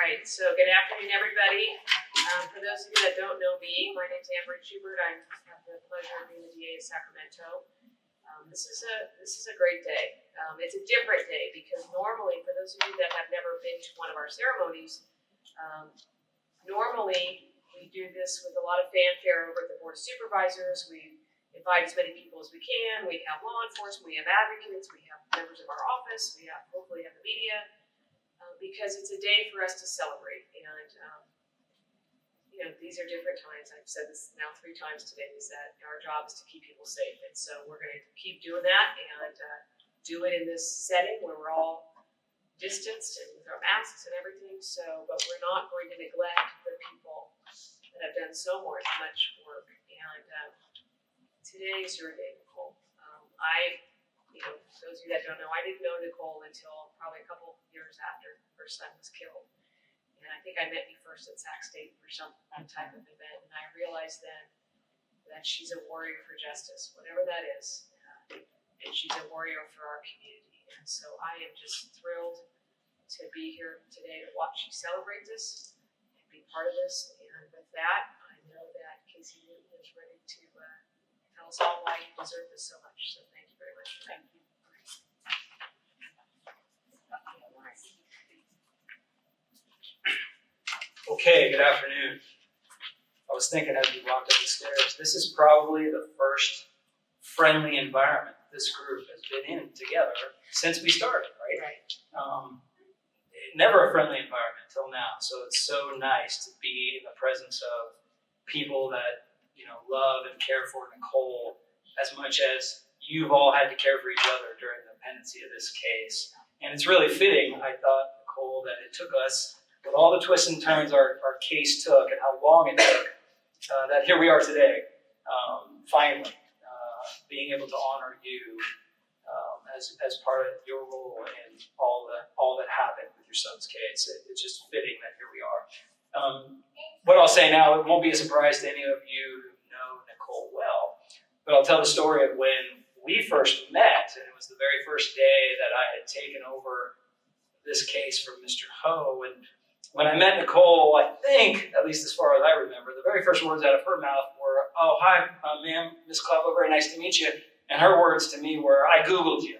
right, so good afternoon, everybody. For those of you that don't know me, my name is Amber Schubert. I have the pleasure of being the DA of Sacramento. This is a great day. It's a different day because normally, for those of you that have never been to one of our ceremonies, normally we do this with a lot of fanfare over at the Board of Supervisors. We invite as many people as we can. We have law enforcement, we have advocates, we have members of our office, we have hopefully have the media, because it's a day for us to celebrate. And these are different times. I've said this now 3 times today, is that our job is to keep people safe, and so we're going to keep doing that and do it in this setting where we're all distanced and with our masks and everything. So, but we're not going to neglect the people that have done so much work. And today is your day, Nicole. Those of you that don't know, I didn't know Nicole until probably a couple years after her son was killed. And I think I met you first at Sac State for some type of event, and I realized then that she's a warrior for justice, whatever that is, and she's a warrior for our community. And so I am just thrilled to be here today to watch you celebrate this and be part of this. And with that, I know that Casey Newton is ready to tell us all why you deserve this so much. So thank you very much. Thank you. Okay, good afternoon. I was thinking as we walked up the stairs, this is probably the first friendly environment this group has been in together since we started, right? Never a friendly environment till now, so it's so nice to be in the presence of people that love and care for Nicole as much as you've all had to care for each other during the pendency of this case. And it's really fitting, I thought, Nicole, that it took us, with all the twists and turns our case took and how long it took, that here we are today, finally, being able to honor you as part of your role in all that happened with your son's case. It's just fitting that here we are. What I'll say now, it won't be a surprise to any of you who know Nicole well, but I'll tell the story of when we first met, and it was the very first day that I had taken over this case from Mr. Ho. And when I met Nicole, I think, at least as far as I remember, the very first words out of her mouth were, "Oh, hi, ma'am, Miss Clavo, very nice to meet you." And her words to me were, "I Googled you."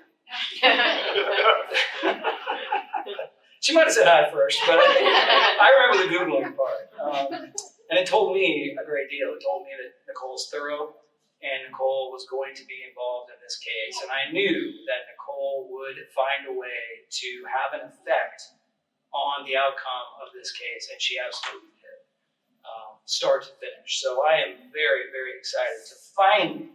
She might have said hi first, but I remember the Googling part. And it told me a great deal. It told me that Nicole's thorough, and Nicole was going to be involved in this case. And I knew that Nicole would find a way to have an effect on the outcome of this case, and she absolutely did, start to finish. So I am very, very excited to finally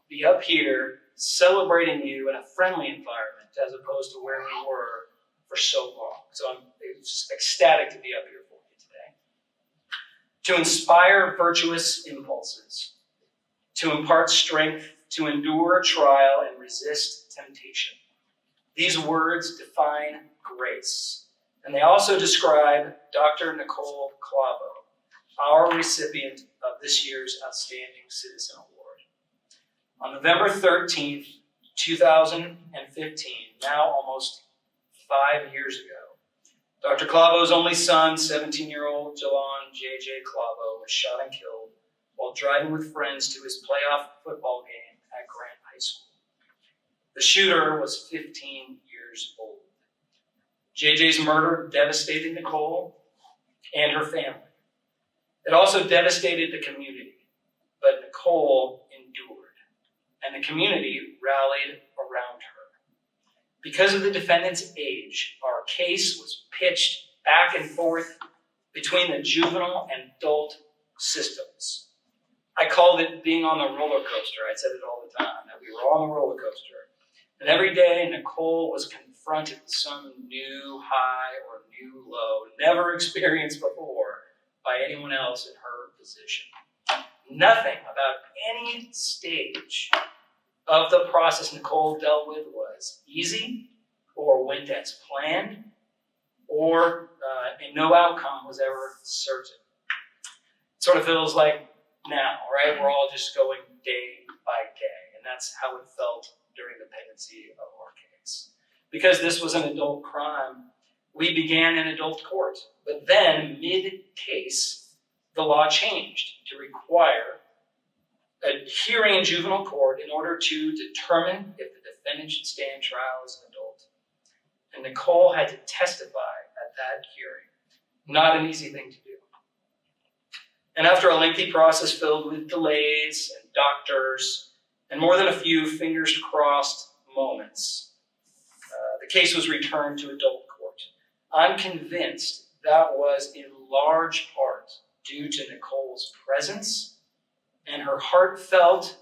be up here celebrating you in a friendly environment as opposed to where we were for so long. So I'm ecstatic to be up here for you today. To inspire virtuous impulses, to impart strength, to endure trial and resist temptation. These words define grace. And they also describe Dr. Nicole Clavo, our recipient of this year's Outstanding Citizen Award. On November 13th, 2015, now almost 5 years ago, Dr. Clavo's only son, 17-year-old Jalon J.J. Clavo, was shot and killed while driving with friends to his playoff football game at Grant High School. The shooter was 15 years old. JJ's murder devastated Nicole and her family. It also devastated the community, but Nicole endured, and the community rallied around her. Because of the defendant's age, our case was pitched back and forth between the juvenile and adult systems. I called it being on the roller coaster. I said it all the time, that we were on the roller coaster. And every day, Nicole was confronted with some new high or new low, never experienced before by anyone else in her position. Nothing about any stage of the process Nicole dealt with was easy or went as planned, or and no outcome was ever certain. It sort of feels like now, right? We're all just going day by day, and that's how it felt during the pendency of our case. Because this was an adult crime, we began in adult court But then, mid-case, the law changed to require a hearing in juvenile court in order to determine if the defendant should stand trial as an adult. And Nicole had to testify at that hearing. Not an easy thing to do. And after a lengthy process filled with delays and doctors and more than a few fingers crossed moments, the case was returned to adult court. I'm convinced that was in large part due to Nicole's presence and her heartfelt,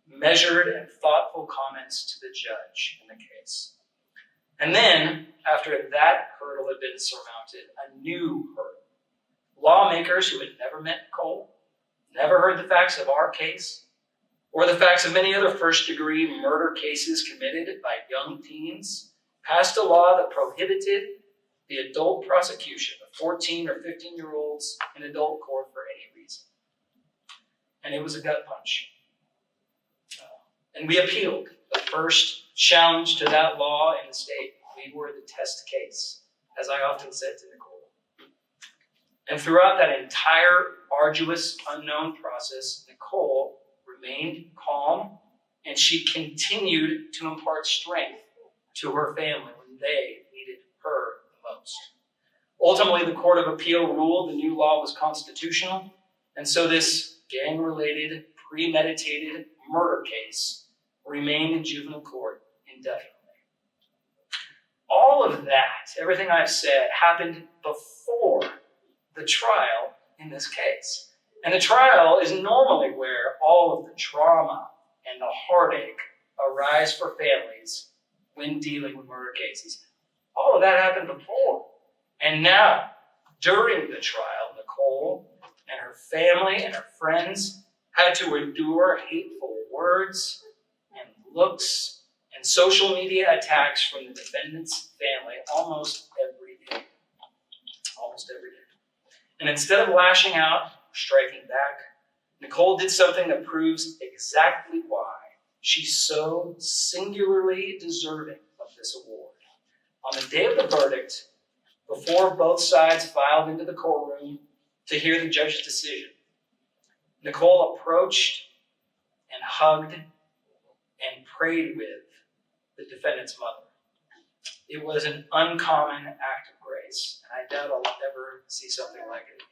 measured, and thoughtful comments to the judge in the case. And then, after that hurdle had been surmounted, a new hurdle. Lawmakers who had never met Nicole, never heard the facts of our case, or the facts of many other first-degree murder cases committed by young teens, passed a law that prohibited the adult prosecution of 14 or 15-year-olds in adult court for any reason. And it was a gut punch. And we appealed the first challenge to that law in the state. We were the test case, as I often said to Nicole. And throughout that entire arduous, unknown process, Nicole remained calm, and she continued to impart strength to her family when they needed her the most. Ultimately, the Court of Appeal ruled the new law was constitutional, and so this gang-related, premeditated murder case remained in juvenile court indefinitely. All of that, everything I've said, happened before the trial in this case. And the trial is normally where all of the trauma and the heartache arise for families when dealing with murder cases. All of that happened before. And now, during the trial, Nicole and her family and her friends had to endure hateful words and looks and social media attacks from the defendant's family almost every day. Almost every day. And instead of lashing out or striking back, Nicole did something that proves exactly why she's so singularly deserving of this award. On the day of the verdict, before both sides filed into the courtroom to hear the judge's decision, Nicole approached and hugged and prayed with the defendant's mother. It was an uncommon act of grace, and I doubt I'll ever see something like it again.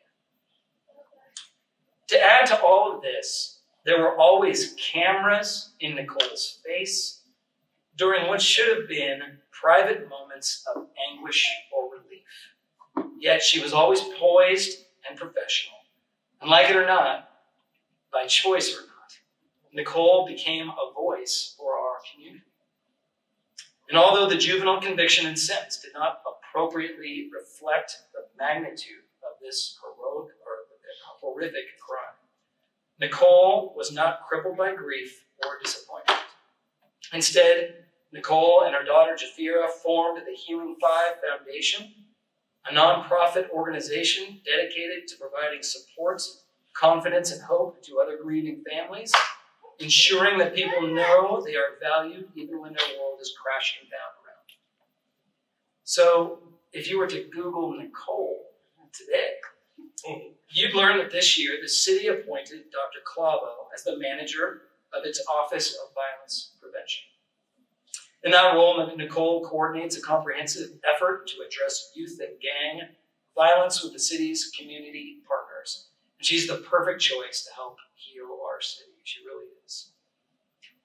To add to all of this, there were always cameras in Nicole's face during what should have been private moments of anguish or relief. Yet she was always poised and professional. And like it or not, by choice or not, Nicole became a voice for our community. And although the juvenile conviction and sentence did not appropriately reflect the magnitude of this horrific crime, Nicole was not crippled by grief or disappointment. Instead, Nicole and her daughter Jafira formed the Healing Five Foundation, a nonprofit organization dedicated to providing support, confidence, and hope to other grieving families, ensuring that people know they are valued even when their world is crashing down around them. So, if you were to Google Nicole today, you'd learn that this year the city appointed Dr. Clavo as the manager of its Office of Violence Prevention. In that role, Nicole coordinates a comprehensive effort to address youth and gang violence with the city's community partners. And she's the perfect choice to help heal our city. She really is.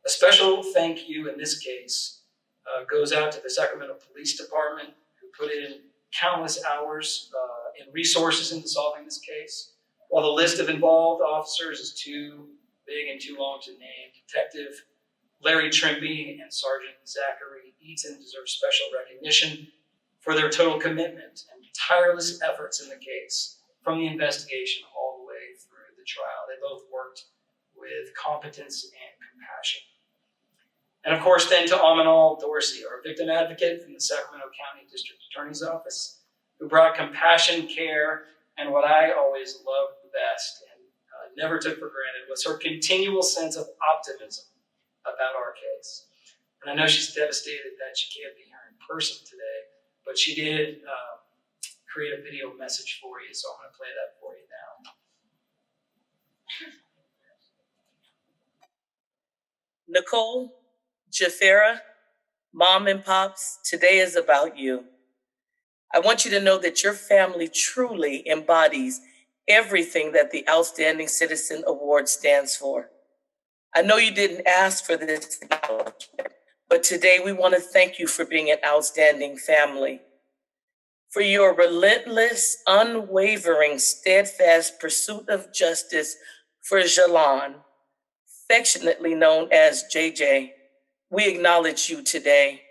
A special thank you in this case goes out to the Sacramento Police Department, who put in countless hours and resources into solving this case. While the list of involved officers is too big and too long to name, Detective Larry Trimby and Sergeant Zachary Eaton deserve special recognition for their total commitment and tireless efforts in the case, from the investigation all the way through the trial. They both worked with competence and compassion. And of course, then to Amanal Dorsey, our victim advocate from the Sacramento County District Attorney's Office, who brought compassion, care, and what I always loved the best and never took for granted was her continual sense of optimism about our case. And I know she's devastated that she can't be here in person today, but she did create a video message for you, so I'm going to play that for you now. Nicole, Jafera, Mom and Pops, today is about you. I want you to know that your family truly embodies everything that the Outstanding Citizen Award stands for. I know you didn't ask for this, but today we want to thank you for being an outstanding family, for your relentless, unwavering, steadfast pursuit of justice for Jalan, affectionately known as JJ. We acknowledge you today.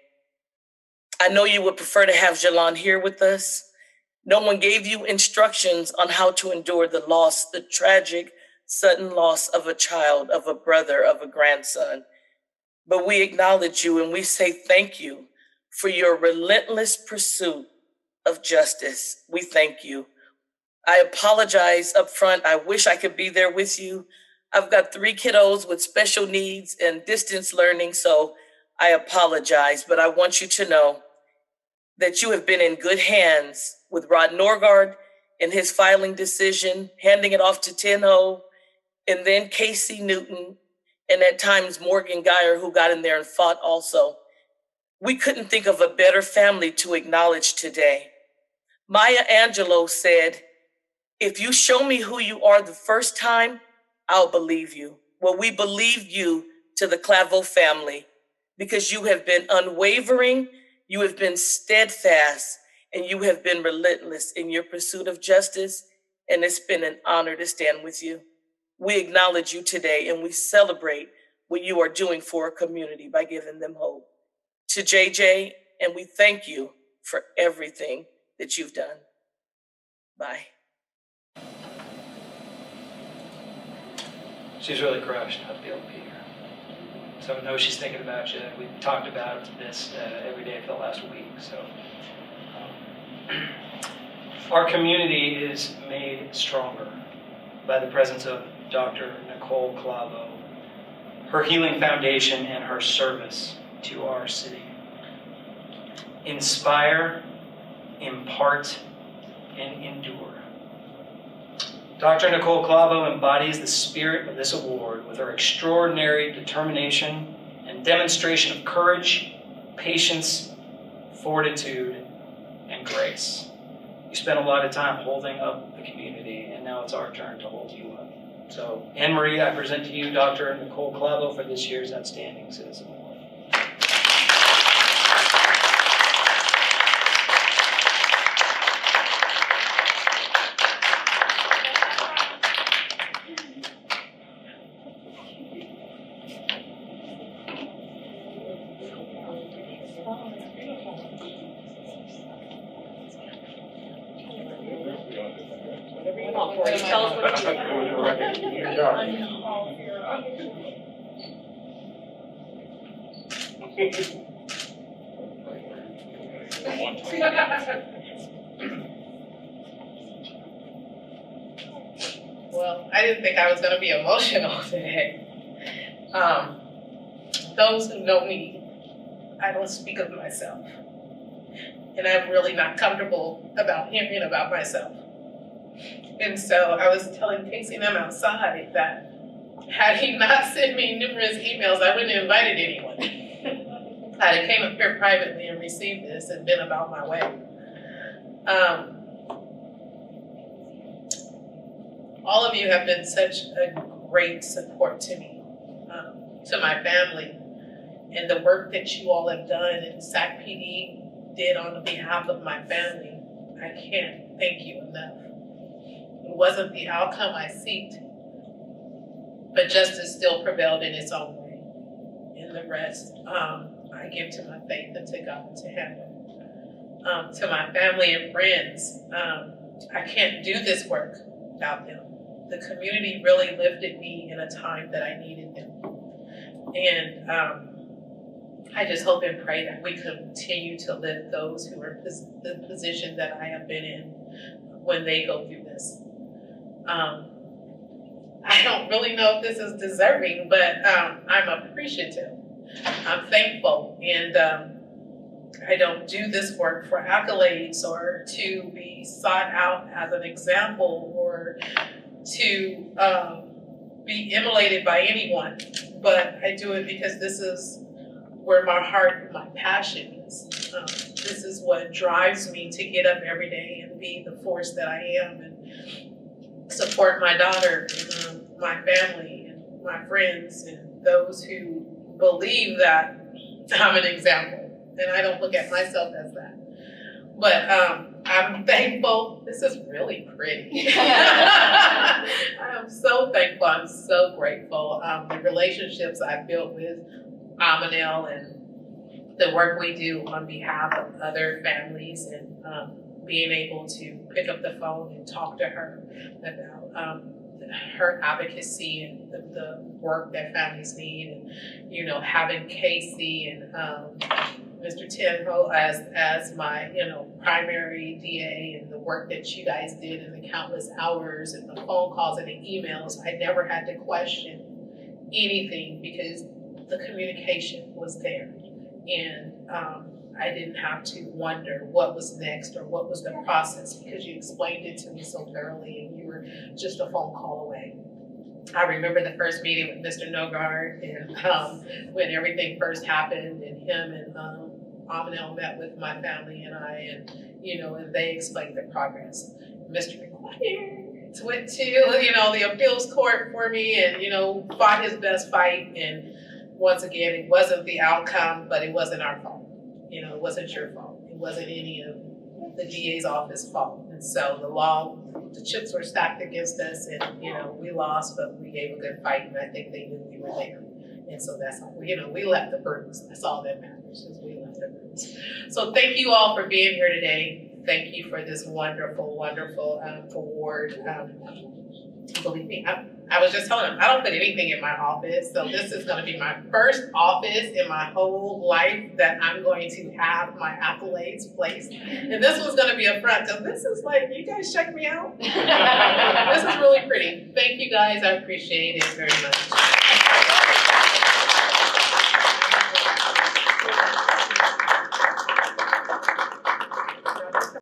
I know you would prefer to have Jalan here with us. No one gave you instructions on how to endure the loss, the tragic, sudden loss of a child, of a brother, of a grandson. But we acknowledge you and we say thank you for your relentless pursuit of justice. We thank you. I apologize up front. I wish I could be there with you. I've got 3 kiddos with special needs and distance learning, so I apologize, but I want you to know that you have been in good hands with Rod Norgard in his filing decision, handing it off to Tenho, and then Casey Newton, and at times Morgan Geyer, who got in there and fought also. We couldn't think of a better family to acknowledge today. Maya Angelou said, "If you show me who you are the first time, I'll believe you." Well, we believe you to the Clavo family because you have been unwavering, you have been steadfast, and you have been relentless in your pursuit of justice, and it's been an honor to stand with you. We acknowledge you today, and we celebrate what you are doing for a community by giving them hope. To JJ, and we thank you for everything that you've done. Bye. She's really crushed not to be able to be here. So I know she's thinking about you. We talked about this every day for the last week. So our community is made stronger by the presence of Dr. Nicole Clavo, her healing foundation, and her service to our city. Inspire, impart, and endure. Dr. Nicole Clavo embodies the spirit of this award with her extraordinary determination and demonstration of courage, patience, fortitude, and grace. You spent a lot of time holding up the community, and now it's our turn to hold you up. So, Anne-Marie, I present to you Dr. Nicole Clavo for this year's Outstanding Citizen Award. Come on, Corey, tell us what you Well, I didn't think I was going to be emotional today. Those who know me, I don't speak of myself. And I'm really not comfortable about hearing about myself. And so I was telling Casey and them outside that had he not sent me numerous emails, I wouldn't have invited anyone. I'd have came up here privately and received this and been about my way. All of you have been such a great support to me, to my family, and the work that you all have done and SAC PD did on behalf of my family. I can't thank you enough. It wasn't the outcome I sought, but justice still prevailed in its own way. And the rest, I give to my faith and to God and to Heaven. To my family and friends, I can't do this work without them. The community really lifted me in a time that I needed them. And I just hope and pray that we continue to lift those who are in the position that I have been in when they go through this. I don't really know if this is deserving, but I'm appreciative. I'm thankful, and I don't do this work for accolades or to be sought out as an example or to be emulated by anyone, but I do it because this is where my heart and my passion is. This is what drives me to get up every day and be the force that I am and support my daughter and my family and my friends and those who believe that I'm an example. And I don't look at myself as that. But I'm thankful. This is really pretty. I am so thankful. I'm so grateful. The relationships I've built with Amanel and the work we do on behalf of other families and being able to pick up the phone and talk to her about her advocacy and the work that families need, and you know, having Casey and Mr. Tenho as my primary DA, and the work that you guys did and the countless hours and the phone calls and the emails. I never had to question anything because the communication was there, and I didn't have to wonder what was next or what was the process because you explained it to me so thoroughly and you were just a phone call away. I remember the first meeting with Mr. Nogard and when everything first happened, and him and Amanel met with my family and I, and they explained the progress. Mr. McGuire went to the appeals court for me and fought his best fight, and once again it wasn't the outcome, but it wasn't our fault. It wasn't your fault. It wasn't any of the DA's office fault. And so the chips were stacked against us, and we lost, but we gave a good fight, and I think they knew we were there. And so that's how we left the bruise. That's all that matters, is we left the bruise. So thank you all for being here today. Thank you for this wonderful, wonderful award. Believe me, I was just telling them, I don't put anything in my office. So this is going to be my first office in my whole life that I'm going to have my accolades placed. And this one's going to be up front because this is like, you guys check me out. This is really pretty. Thank you guys. I appreciate it very much.